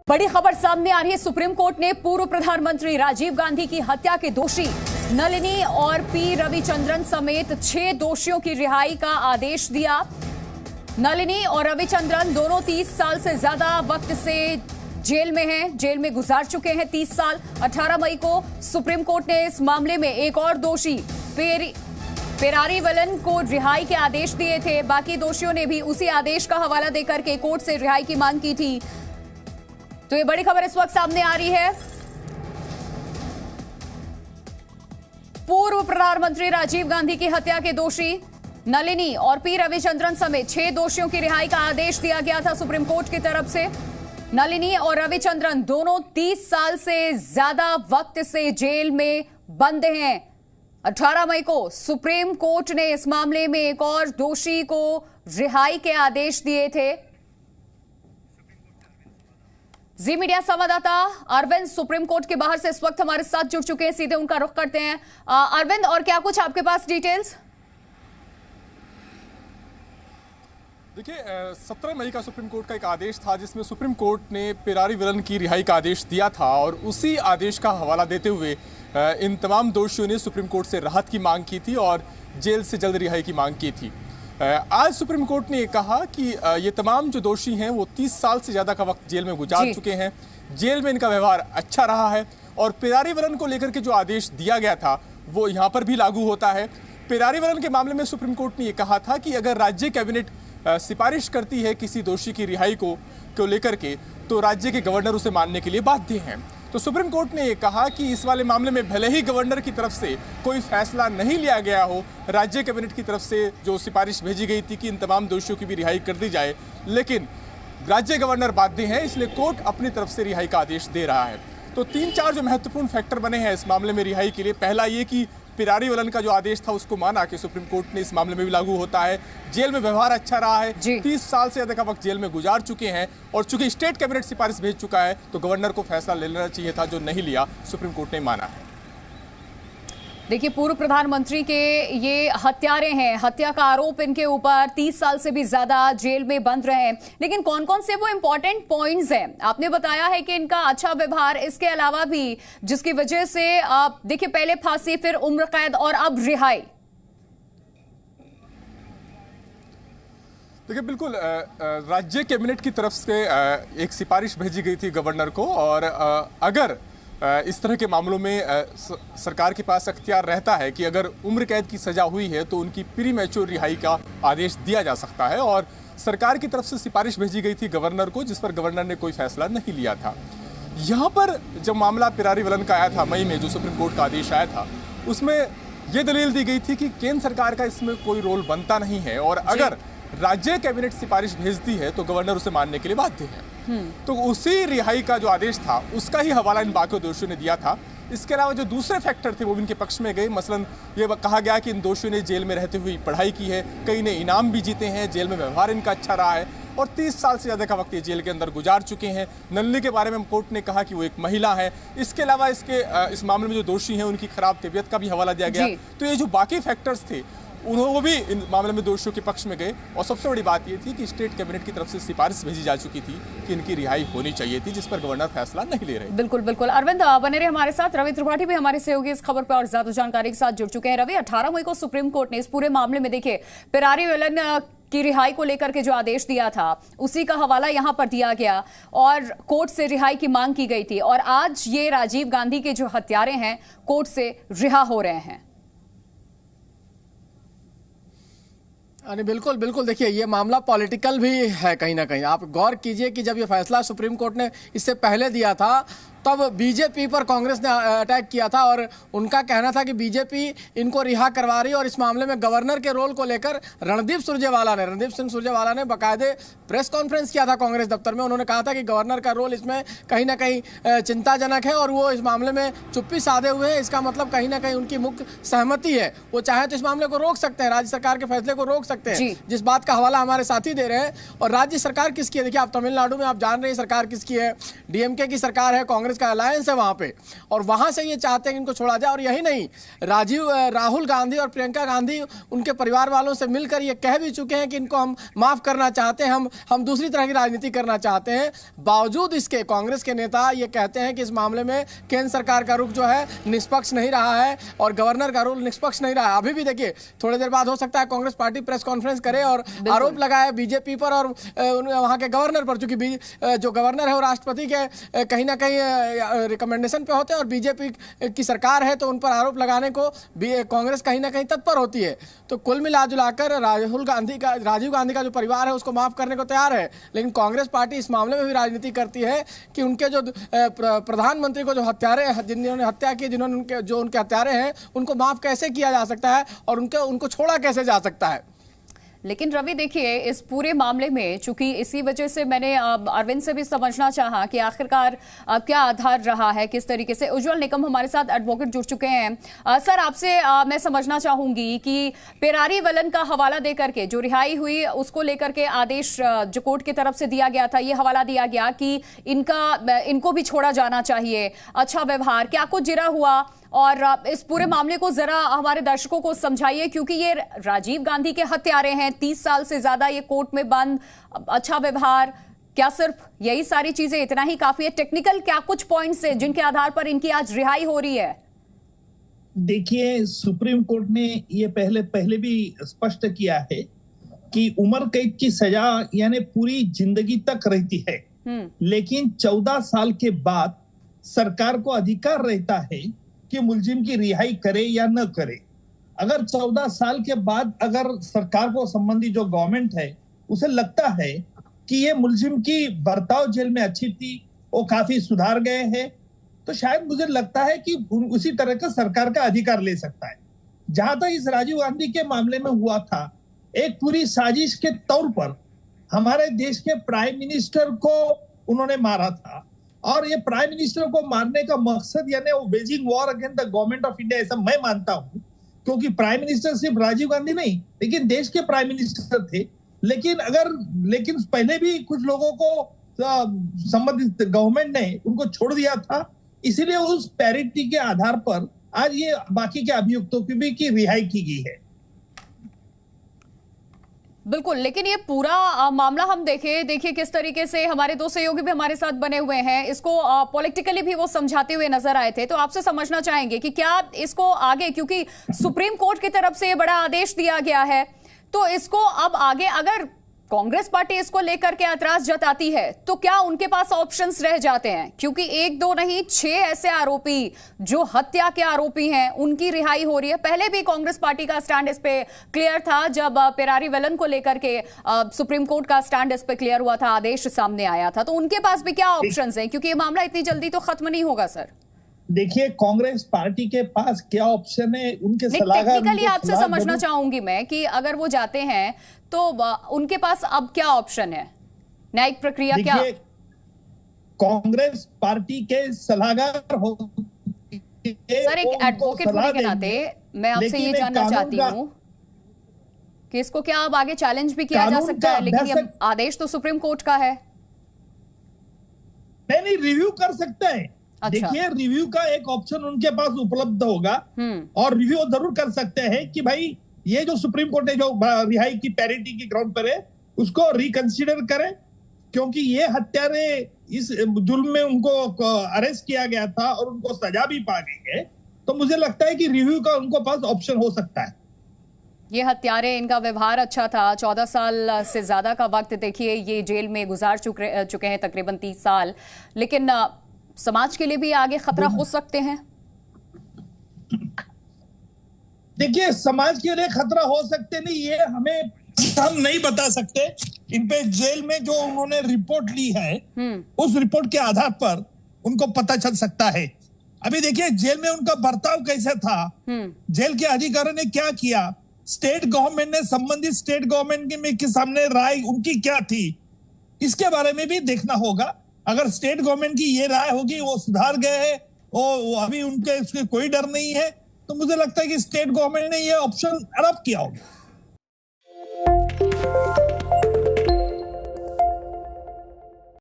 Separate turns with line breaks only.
बड़ी खबर सामने आ रही है। सुप्रीम कोर्ट ने पूर्व प्रधानमंत्री राजीव गांधी की हत्या के दोषी नलिनी और पी रविचंद्रन समेत 6 दोषियों की रिहाई का आदेश दिया। नलिनी और रविचंद्रन दोनों 30 साल से ज्यादा वक्त से जेल में हैं, जेल में गुजार चुके हैं 30 साल। 18 मई को सुप्रीम कोर्ट ने इस मामले में एक और दोषी पेरारीवलन को रिहाई के आदेश दिए थे। बाकी दोषियों ने भी उसी आदेश का हवाला देकर के कोर्ट से रिहाई की मांग की थी। तो ये बड़ी खबर इस वक्त सामने आ रही है। पूर्व प्रधानमंत्री राजीव गांधी की हत्या के दोषी नलिनी और पी रविचंद्रन समेत 6 दोषियों की रिहाई का आदेश दिया गया था सुप्रीम कोर्ट की तरफ से। नलिनी और रविचंद्रन दोनों 30 साल से ज्यादा वक्त से जेल में बंद हैं। 18 मई को सुप्रीम कोर्ट ने इस मामले में एक और दोषी को रिहाई के आदेश दिए थे। जी मीडिया संवाददाता अरविंद सुप्रीम कोर्ट के बाहर से इस वक्त हमारे साथ जुड़ चुके हैं, सीधे उनका रुख करते हैं। अरविंद, और क्या कुछ आपके पास डिटेल्स?
देखिए, 17 मई का सुप्रीम कोर्ट का एक आदेश था जिसमें सुप्रीम कोर्ट ने पेरारीवलन की रिहाई का आदेश दिया था और उसी आदेश का हवाला देते हुए इन तमाम दोषियों ने सुप्रीम कोर्ट से राहत की मांग की थी और जेल से जल्द रिहाई की मांग की थी। आज सुप्रीम कोर्ट ने कहा कि ये तमाम जो दोषी हैं वो 30 साल से ज़्यादा का वक्त जेल में गुजार चुके हैं, जेल में इनका व्यवहार अच्छा रहा है और पेरारीवलन को लेकर के जो आदेश दिया गया था वो यहाँ पर भी लागू होता है। पेरारीवलन के मामले में सुप्रीम कोर्ट ने ये कहा था कि अगर राज्य कैबिनेट सिफारिश करती है किसी दोषी की रिहाई को लेकर के तो राज्य के गवर्नर उसे मानने के लिए बाध्य हैं। तो सुप्रीम कोर्ट ने ये कहा कि इस वाले मामले में भले ही गवर्नर की तरफ से कोई फैसला नहीं लिया गया हो, राज्य कैबिनेट की तरफ से जो सिफारिश भेजी गई थी कि इन तमाम दोषियों की भी रिहाई कर दी जाए, लेकिन राज्य गवर्नर बाध्य हैं, इसलिए कोर्ट अपनी तरफ से रिहाई का आदेश दे रहा है। तो 3-4 जो महत्वपूर्ण फैक्टर बने हैं इस मामले में रिहाई के लिए। पहला ये कि पेरारीवलन का जो आदेश था उसको माना कि सुप्रीम कोर्ट ने इस मामले में भी लागू होता है। जेल में व्यवहार अच्छा रहा है, 30 साल से ज्यादा का वक्त जेल में गुजार चुके हैं और चूंकि स्टेट कैबिनेट सिफारिश भेज चुका है तो गवर्नर को फैसला ले लेना चाहिए था, जो नहीं लिया, सुप्रीम कोर्ट ने माना है।
देखिए, पूर्व प्रधानमंत्री के ये हत्यारे हैं, हत्या का आरोप इनके ऊपर, 30 साल से भी ज्यादा जेल में बंद रहे हैं। लेकिन कौन कौन से वो इंपॉर्टेंट पॉइंट्स हैं? आपने बताया है कि इनका अच्छा व्यवहार, इसके अलावा भी जिसकी वजह से आप देखिए पहले फांसी, फिर उम्र कैद और अब रिहाई।
देखिए, बिल्कुल राज्य कैबिनेट की तरफ से एक सिफारिश भेजी गई थी गवर्नर को और अगर इस तरह के मामलों में सरकार के पास अख्तियार रहता है कि अगर उम्र कैद की सजा हुई है तो उनकी प्री मैच्योर रिहाई का आदेश दिया जा सकता है और सरकार की तरफ से सिफारिश भेजी गई थी गवर्नर को, जिस पर गवर्नर ने कोई फैसला नहीं लिया था। यहाँ पर जब मामला पेरारीवलन का आया था मई में, जो सुप्रीम कोर्ट का आदेश आया था, उसमें यह दलील दी गई थी कि केंद्र सरकार का इसमें कोई रोल बनता नहीं है और अगर राज्य कैबिनेट सिफारिश भेजती है तो गवर्नर उसे मानने के लिए बाध्य है। तो उसी रिहाई का जो आदेश था उसका ही हवाला इन बाकी दोषियों ने दिया था। इसके अलावा जो दूसरे फैक्टर थे वो भी इनके पक्ष में गए। मसलन ये कहा गया कि इन दोषियों ने जेल में रहते हुए पढ़ाई की है, कई ने इनाम भी जीते हैं, जेल में व्यवहार इनका अच्छा रहा है और 30 साल से ज़्यादा का वक्त ये जेल के अंदर गुजार चुके हैं। नलिनी के बारे में कोर्ट ने कहा कि वो एक महिला है। इसके अलावा इस मामले में जो दोषी हैं उनकी खराब तबीयत का भी हवाला दिया गया। तो ये जो बाकी फैक्टर्स थे वो भी इन मामले में दोषियों के पक्ष में गए और सबसे बड़ी बात ये थी कि स्टेट कैबिनेट की तरफ से सिफारिश भेजी जा चुकी थी कि इनकी रिहाई होनी चाहिए थी, जिस पर गवर्नर फैसला नहीं ले रहे।
बिल्कुल बिल्कुल। अरविंद बने रहे हमारे साथ। रवि त्रिपाठी भी हमारे सहयोगी इस खबर पर और ज्यादा जानकारी के साथ जुड़ चुके हैं। रवि, 18 मई को सुप्रीम कोर्ट ने इस पूरे मामले में देखिए पेरारीवलन की रिहाई को लेकर के जो आदेश दिया था उसी का हवाला यहां पर दिया गया और कोर्ट से रिहाई की मांग की गई थी और आज ये राजीव गांधी के जो हत्यारे हैं कोर्ट से रिहा हो रहे हैं।
अरे बिल्कुल बिल्कुल। देखिए, ये मामला पॉलिटिकल भी है कहीं ना कहीं। आप गौर कीजिए कि जब ये फैसला सुप्रीम कोर्ट ने इससे पहले दिया था तब बीजेपी पर कांग्रेस ने अटैक किया था और उनका कहना था कि बीजेपी इनको रिहा करवा रही है और इस मामले में गवर्नर के रोल को लेकर रणदीप सिंह सुरजेवाला ने बाकायदे प्रेस कॉन्फ्रेंस किया था कांग्रेस दफ्तर में। उन्होंने कहा था कि गवर्नर का रोल इसमें कहीं ना कहीं चिंताजनक है और वो इस मामले में चुप्पी साधे हुए हैं। इसका मतलब कहीं ना कहीं उनकी मुख्य सहमति है, वो चाहे तो इस मामले को रोक सकते हैं, राज्य सरकार के फैसले को रोक सकते हैं, जिस बात का हवाला हमारे साथी दे रहे हैं। और राज्य सरकार किसकी है? देखिए, आप तमिलनाडु में आप जान रहे हैं सरकार किसकी है, डीएमके की सरकार है, कांग्रेस कांग्रेस का अलायंस है वहां पे, और वहां से ये चाहते हैं कि इनको छोड़ा जाए। और यही नहीं, राहुल गांधी और प्रियंका गांधी उनके परिवार वालों से मिलकर ये कह भी चुके हैं कि इनको हम माफ करना चाहते हैं, हम दूसरी तरह की राजनीति करना चाहते हैं। बावजूद इसके कांग्रेस के नेता ये कहते हैं कि इस मामले में केंद्र सरकार का रुख जो है निष्पक्ष नहीं रहा है और गवर्नर का रुख निष्पक्ष नहीं रहा है। अभी भी देखिए, थोड़ी देर बाद हो सकता है कांग्रेस पार्टी प्रेस कॉन्फ्रेंस करे और आरोप लगाए बीजेपी पर और वहां के गवर्नर पर, चूंकि जो गवर्नर है वो राष्ट्रपति के कहीं ना कहीं रिकमेंडेशन पे होते हैं और बीजेपी की सरकार है तो उन पर आरोप लगाने को कांग्रेस कहीं ना कहीं तत्पर होती है। तो कुल मिला जुलाकर राजीव गांधी का जो परिवार है उसको माफ करने को तैयार है, लेकिन कांग्रेस पार्टी इस मामले में भी राजनीति करती है कि उनके जो प्रधानमंत्री को जो हत्यारे जिन्होंने हत्या की, जो उनके हत्यारे हैं उनको माफ कैसे किया जा सकता है और उनको छोड़ा कैसे जा सकता है।
लेकिन रवि देखिए, इस पूरे मामले में चूंकि इसी वजह से मैंने अरविंद से भी समझना चाहा कि आखिरकार क्या आधार रहा है, किस तरीके से। उज्जवल निकम हमारे साथ एडवोकेट जुड़ चुके हैं। सर, आपसे मैं समझना चाहूंगी कि पेरारी वलन का हवाला देकर के जो रिहाई हुई उसको लेकर के आदेश जो कोर्ट की तरफ से दिया गया था, ये हवाला दिया गया कि इनको भी छोड़ा जाना चाहिए, अच्छा व्यवहार, क्या कुछ जिरा हुआ? और इस पूरे मामले को जरा हमारे दर्शकों को समझाइए, क्योंकि ये राजीव गांधी के हत्यारे हैं, 30 साल से ज्यादा ये कोर्ट में बंद, अच्छा व्यवहार, क्या सिर्फ यही सारी चीजें इतना ही काफी है? टेक्निकल क्या कुछ पॉइंट्स हैं जिनके आधार पर इनकी आज रिहाई हो रही है?
देखिए, सुप्रीम कोर्ट ने ये पहले भी स्पष्ट किया है कि उम्र कैद की सजा यानी पूरी जिंदगी तक रहती है, लेकिन 14 साल के बाद सरकार को अधिकार रहता है कि मुलजिम की रिहाई करे या न करे। अगर 14 साल के बाद अगर सरकार को संबंधी जो गवर्नमेंट है उसे लगता है कि ये मुलजिम की बर्ताव जेल में अच्छी थी, वो काफी सुधार गए हैं, तो शायद मुझे लगता है कि उसी तरह का सरकार का अधिकार ले सकता है। जहां तक इस राजीव गांधी के मामले में हुआ था, एक पूरी साजिश के तौर पर हमारे देश के प्राइम मिनिस्टर को उन्होंने मारा था, और ये प्राइम मिनिस्टर को मारने का मकसद यानी वो waging war against the government of India, ऐसा मैं मानता हूं, क्योंकि प्राइम मिनिस्टर सिर्फ राजीव गांधी नहीं लेकिन देश के प्राइम मिनिस्टर थे। लेकिन पहले भी कुछ लोगों को संबंधित गवर्नमेंट ने उनको छोड़ दिया था, इसीलिए उस पैरिटी के आधार पर आज ये बाकी के अभियुक्तों की भी की रिहाई की गई है।
बिल्कुल, लेकिन ये पूरा मामला हम देखिए किस तरीके से हमारे दो सहयोगी भी हमारे साथ बने हुए हैं, इसको पॉलिटिकली भी वो समझाते हुए नजर आए थे। तो आपसे समझना चाहेंगे कि क्या इसको आगे, क्योंकि सुप्रीम कोर्ट की तरफ से ये बड़ा आदेश दिया गया है, तो इसको अब आगे अगर कांग्रेस पार्टी इसको लेकर के ऐतराज जताती है तो क्या उनके पास ऑप्शंस रह जाते हैं? क्योंकि 1 2 नहीं 6 ऐसे आरोपी जो हत्या के आरोपी हैं उनकी रिहाई हो रही है। पहले भी कांग्रेस पार्टी का स्टैंड इस पे क्लियर था, जब पेरारी वलन को लेकर के सुप्रीम कोर्ट का स्टैंड इस पे क्लियर हुआ था, आदेश सामने आया था। तो उनके पास भी क्या ऑप्शंस हैं, क्योंकि ये मामला इतनी जल्दी तो खत्म नहीं होगा सर?
देखिए, कांग्रेस पार्टी के पास क्या ऑप्शन है, उनके सलाहकार
टेक्निकली आपसे समझना चाहूंगी मैं कि अगर वो जाते हैं तो उनके पास अब क्या ऑप्शन है, न्यायिक प्रक्रिया क्या?
कांग्रेस पार्टी के सलाहकार हो
सर, एक एडवोकेट होने के नाते मैं आपसे ये जानना चाहती हूँ कि इसको क्या अब आगे चैलेंज भी किया जा सकता है? लेकिन ये आदेश तो सुप्रीम कोर्ट का है।
नहीं, रिव्यू कर सकते हैं।
अच्छा।
देखिए, रिव्यू का एक ऑप्शन उनके पास उपलब्ध होगा और रिव्यू जरूर कर सकते हैं कि भाई ये जो सुप्रीम कोर्ट ने जो रिहाई की पैरिटी की ग्राउंड पर है उसको रिकंसीडर करें, क्योंकि ये हत्यारे इस जुल्म में उनको अरेस्ट किया गया था और उनको सजा भी पा गई है। तो मुझे लगता है कि रिव्यू का उनको पास ऑप्शन हो सकता है।
ये हत्यारे, इनका व्यवहार अच्छा था, 14 साल से ज्यादा का वक्त देखिए ये जेल में गुजार चुके हैं, तकरीबन 30 साल, लेकिन समाज के लिए भी आगे खतरा हो सकते हैं।
देखिए, समाज के लिए खतरा हो सकते नहीं, ये हम नहीं बता सकते। इन पे जेल में जो उन्होंने रिपोर्ट ली है उस रिपोर्ट के आधार पर उनको पता चल सकता है। अभी देखिए, जेल में उनका बर्ताव कैसा था, जेल के अधिकारियों ने क्या किया, स्टेट गवर्नमेंट ने संबंधित स्टेट गवर्नमेंट के सामने राय उनकी क्या थी, इसके बारे में भी देखना होगा। अगर स्टेट गवर्नमेंट की ये राय होगी वो सुधार गए हैं, वो अभी उनके इसके कोई डर नहीं है, तो मुझे लगता है कि स्टेट गवर्नमेंट ने ये ऑप्शन अडॉप्ट किया होगा।